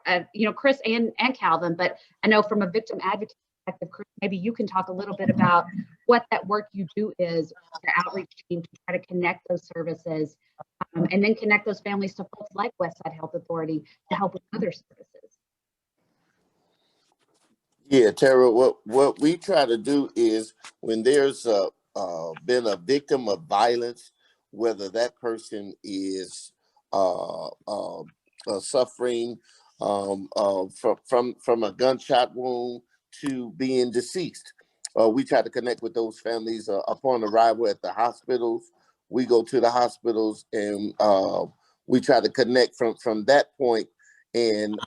Chris and Calvin, but I know from a victim advocate perspective, Chris, maybe you can talk a little bit about what that work you do is, your outreach team, to try to connect those services and then connect those families to folks like Westside Health Authority to help with other services. Yeah, Tara, what we try to do is when there's been a victim of violence, whether that person is suffering from a gunshot wound to being deceased, we try to connect with those families upon arrival at the hospitals. We go to the hospitals and we try to connect from that point and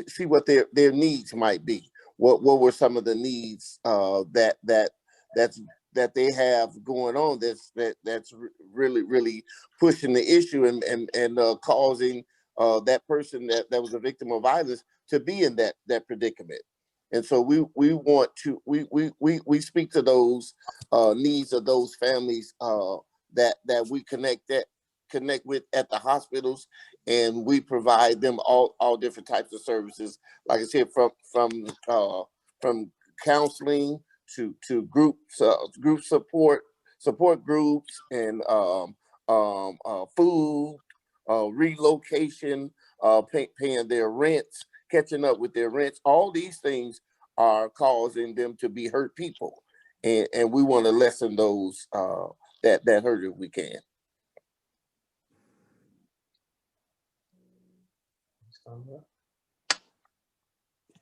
see what their needs might be. What were some of the needs that they have going on that's really pushing the issue and causing that person that was a victim of violence to be in that predicament. And so we want to we speak to those needs of those families that we connect with at the hospitals, and we provide them all different types of services. Like I said, from counseling to group support groups, and food, relocation, paying their rents, catching up with their rents. All these things are causing them to be hurt people, and we want to lessen those that hurt if we can.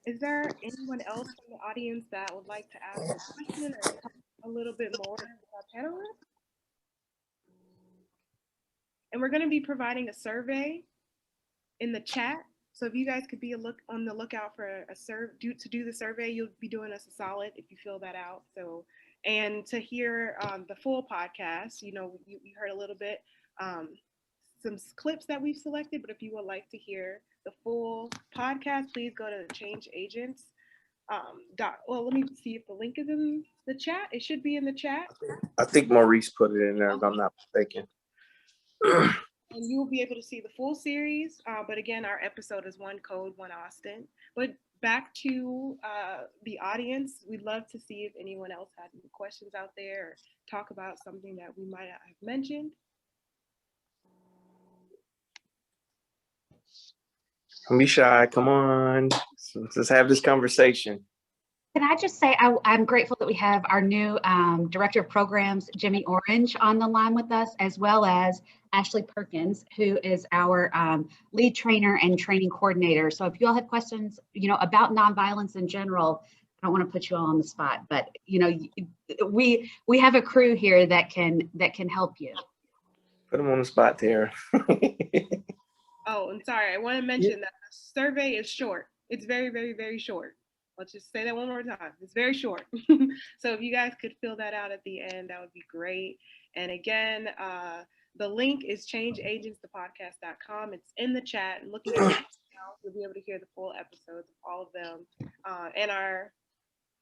Is there anyone else from the audience that would like to ask a question or talk a little bit more with our panelists? And we're going to be providing a survey in the chat. So if you guys could be on the lookout for to do the survey, you'll be doing us a solid if you fill that out. So, and to hear the full podcast, you heard a little bit, some clips that we've selected, but if you would like to hear the full podcast, please go to the ChangeAgents. Let me see if the link is in the chat. It should be in the chat. I think Maurice put it in there, if I'm not mistaken. And you will be able to see the full series. But again, our episode is One Code, One Austin. But back to the audience, we'd love to see if anyone else had any questions out there or talk about something that we might not have mentioned. Don't be shy. Come on. Let's have this conversation. Can I just say I'm grateful that we have our new Director of Programs, Jimmy Orange, on the line with us, as well as Ashley Perkins, who is our lead trainer and training coordinator. So if you all have questions, about nonviolence in general, I don't want to put you all on the spot, but we have a crew here that can help you. Put them on the spot, Tara. Oh, I'm sorry. I want to mention that the survey is short. It's very, very, very short. Let's just say that one more time. It's very short. So if you guys could fill that out at the end, that would be great. And again, the link is changeagentsthepodcast.com. It's in the chat. And looking at it now, you'll be able to hear the full episodes of all of them. And our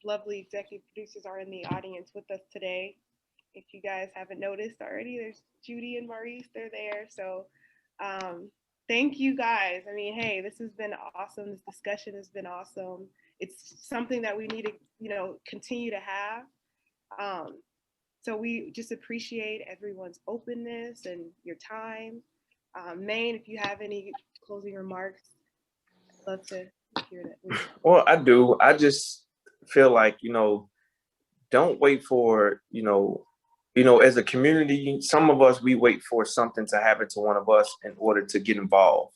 lovely executive producers are in the audience with us today. If you guys haven't noticed already, there's Judy and Maurice. They're there. So thank you guys. I mean, hey, this has been awesome. This discussion has been awesome. It's something that we need to, continue to have. So we just appreciate everyone's openness and your time. Maine, if you have any closing remarks, I'd love to hear that. Well, I do. I just feel like, don't wait for, as a community, some of us, we wait for something to happen to one of us in order to get involved.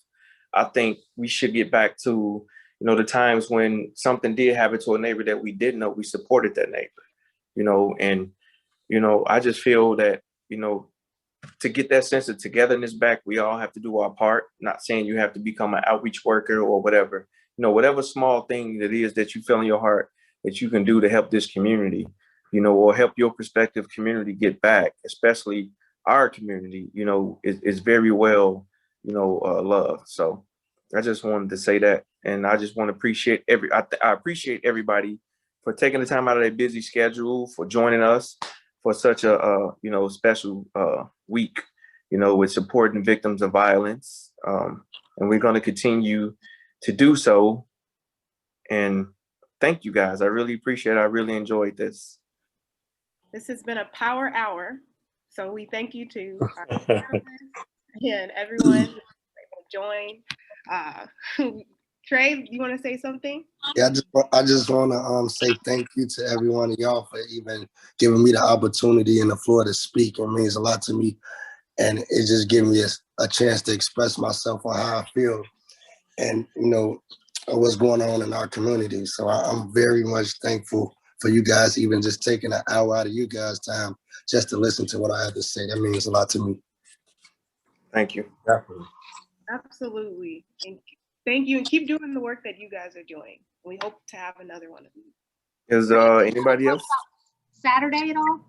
I think we should get back to, the times when something did happen to a neighbor that we didn't know, we supported that neighbor, and, I just feel that, to get that sense of togetherness back, we all have to do our part. Not saying you have to become an outreach worker or whatever. Whatever small thing that is that you feel in your heart that you can do to help this community, or help your prospective community get back, especially our community, is very well, loved. So I just wanted to say that. And I just want to appreciate I appreciate everybody for taking the time out of their busy schedule, for joining us for such a, special week, with supporting victims of violence. And we're going to continue to do so. And thank you guys. I really appreciate it. I really enjoyed this. This has been a power hour. So we thank you to our and everyone who joined. Trey, you want to say something? Yeah, I just want to say thank you to every one of y'all for even giving me the opportunity and the floor to speak. It means a lot to me. And it just gives me a chance to express myself on how I feel and, what's going on in our community. So I'm very much thankful for you guys, even just taking an hour out of you guys' time just to listen to what I have to say. That means a lot to me. Thank you. Definitely. Absolutely. Thank you. And keep doing the work that you guys are doing. We hope to have another one of these. Is anybody else? Saturday at all?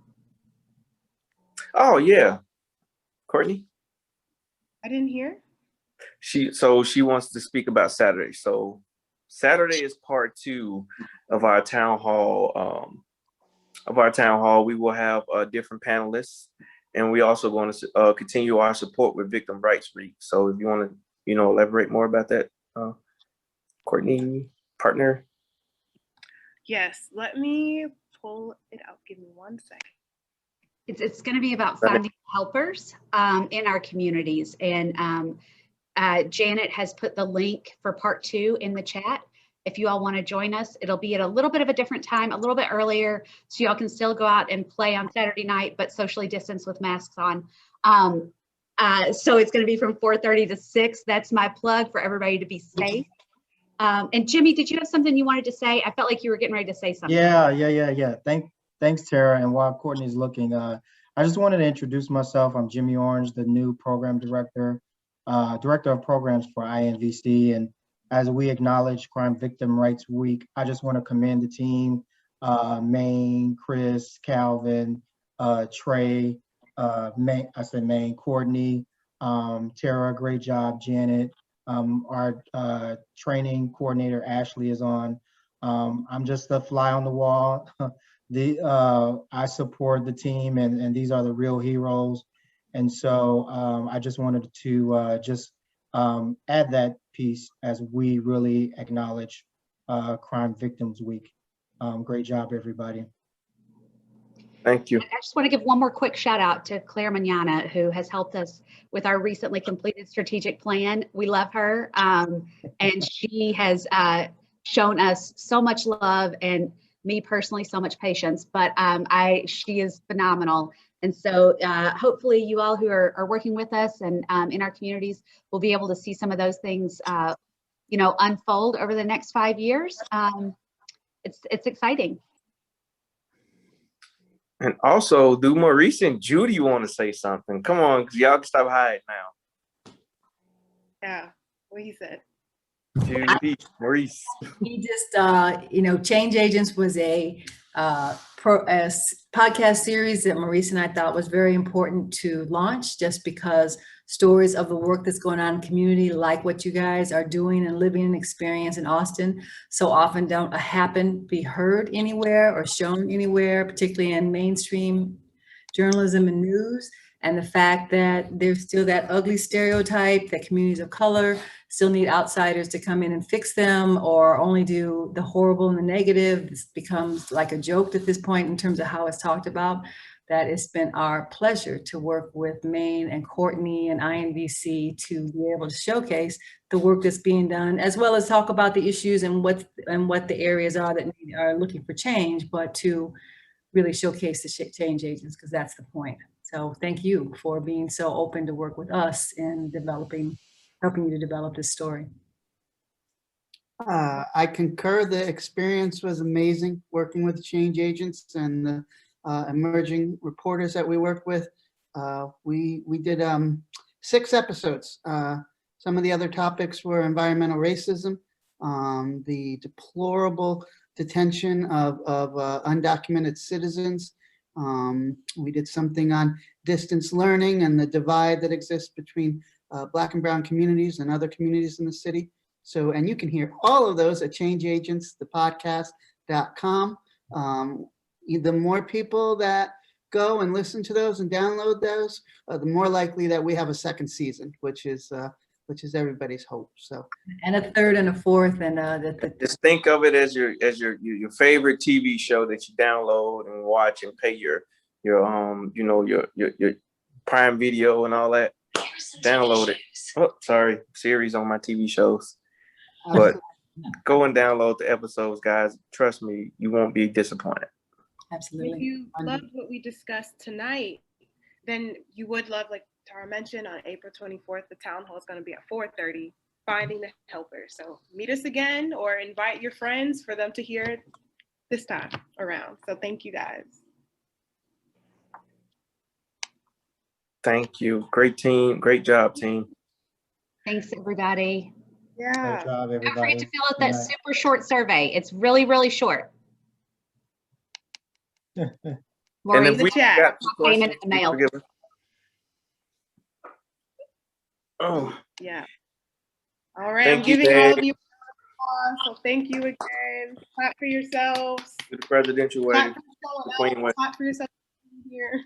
Oh, yeah. Courtney? I didn't hear. She wants to speak about Saturday. So Saturday is part 2 of our town hall. We will have different panelists, and we also going to continue our support with Victim Rights Week. So if you want to, elaborate more about that, Courtney, partner. Yes, let me pull it out. Give me 1 second. It's going to be about finding helpers in our communities. And Janet has put the link for part 2 in the chat. If you all want to join us, it'll be at a little bit of a different time, a little bit earlier, so y'all can still go out and play on Saturday night, but socially distanced with masks on. So it's going to be from 4:30 to 6. That's my plug for everybody to be safe. And Jimmy, did you have something you wanted to say? I felt like you were getting ready to say something. Yeah. Thanks, Tara. And while Courtney's looking, I just wanted to introduce myself. I'm Jimmy Orange, the new program director of programs for INVC. And as we acknowledge Crime Victim Rights Week, I just want to commend the team, Maine, Chris, Calvin, Trey, Maine, Courtney, Tara, great job, Janet. Our training coordinator, Ashley, is on. I'm just a fly on the wall. I support the team, and these are the real heroes. And so I just wanted to add that piece as we really acknowledge Crime Victims Week. Great job, everybody. Thank you. I just want to give one more quick shout out to Claire Manana, who has helped us with our recently completed strategic plan. We love her, and she has shown us so much love, and me personally so much patience, but she is phenomenal. And so hopefully you all who are working with us and in our communities will be able to see some of those things unfold over the next 5 years. It's exciting. And also, do Maurice and Judy want to say something? Come on, because y'all can stop hiding now. Yeah, what he said. Judy, Maurice. He just, Change Agents was a podcast series that Maurice and I thought was very important to launch, just because stories of the work that's going on in the community, like what you guys are doing and living and experience in Austin, so often don't be heard anywhere or shown anywhere, particularly in mainstream journalism and news. And the fact that there's still that ugly stereotype that communities of color still need outsiders to come in and fix them, or only do the horrible and the negative. This becomes like a joke at this point in terms of how it's talked about. That it's been our pleasure to work with Maine and Courtney and INVC to be able to showcase the work that's being done, as well as talk about the issues and what the areas are that are looking for change, but to really showcase the change agents, because that's the point. So thank you for being so open to work with us in helping you to develop this story. I concur. The experience was amazing working with change agents and the emerging reporters that we work with. We did 6 episodes. Some of the other topics were environmental racism, the deplorable detention of undocumented citizens. We did something on distance learning and the divide that exists between Black and brown communities and other communities in the city. So, and you can hear all of those at ChangeAgentsThePodcast.com. The more people that go and listen to those and download those, the more likely that we have a second season, which is everybody's hope. So, And a third and a fourth, and just think of it as your favorite TV show that you download and watch and pay your Prime Video and all that. Download it. Oh, sorry, series on my TV shows. But go and download the episodes, guys. Trust me, you won't be disappointed. Absolutely. If you loved what we discussed tonight, then you would love, like Tara mentioned, on April 24th, the Townhall is going to be at 4:30, Finding the Helper. So meet us again or invite your friends for them to hear it this time around. So thank you, guys. Thank you. Great team. Great job, team. Thanks, everybody. Yeah. Good job, Don't forget everybody. to fill out that super short survey. It's really, really short. And Maureen's if we chat. got payment questions, in the mail. forgive us. Oh, Yeah. All right. Thank I'm you, giving all Dave. of you applause. So thank you again. Clap for yourselves. the presidential way. Clap for the Queen way. yourself. Clap for yourself here.